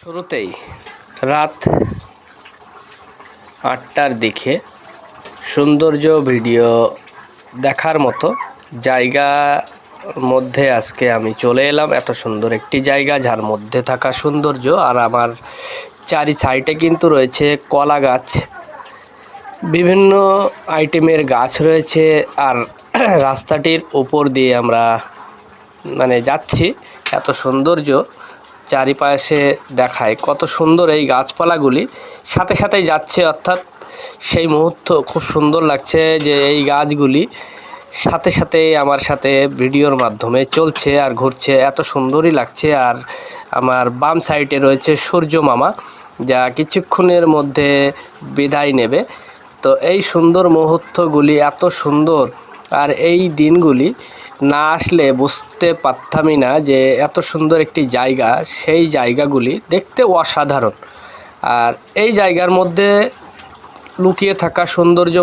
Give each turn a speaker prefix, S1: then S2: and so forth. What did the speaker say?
S1: শুরুতেই রাত 8টার দিকে সৌন্দর্য ভিডিও দেখার মতো জায়গা মধ্যে আজকে আমি চলে এলাম। এত সুন্দর একটি জায়গা, যার মধ্যে থাকা সৌন্দর্য, আর আমার চারি সাইডে কিন্তু রয়েছে কলা গাছ, বিভিন্ন আইটেমের গাছ রয়েছে। আর রাস্তাটির উপর দিয়ে আমরা যাচ্ছি। এত সৌন্দর্য চারিপাশে দেখায়, কত সুন্দর এই গাছপালাগুলি সাথে সাথেই যাচ্ছে, অর্থাৎ সেই মুহূর্ত খুব সুন্দর লাগছে যে এই গাছগুলি সাথে সাথেই আমার সাথে ভিডিওর মাধ্যমে চলছে আর ঘুরছে, এত সুন্দরই লাগছে। আর আমার বাম সাইডে রয়েছে সূর্য মামা, যা কিছুক্ষণের মধ্যে বিদায় নেবে। তো এই সুন্দর মুহূর্তগুলি এত সুন্দর, আর এই দিনগুলি না আসলে বুঝতে পারতামই না যে এত সুন্দর একটি জায়গা, সেই জায়গাগুলি দেখতে অসাধারণ। আর এই জায়গার মধ্যে লুকিয়ে থাকা সৌন্দর্য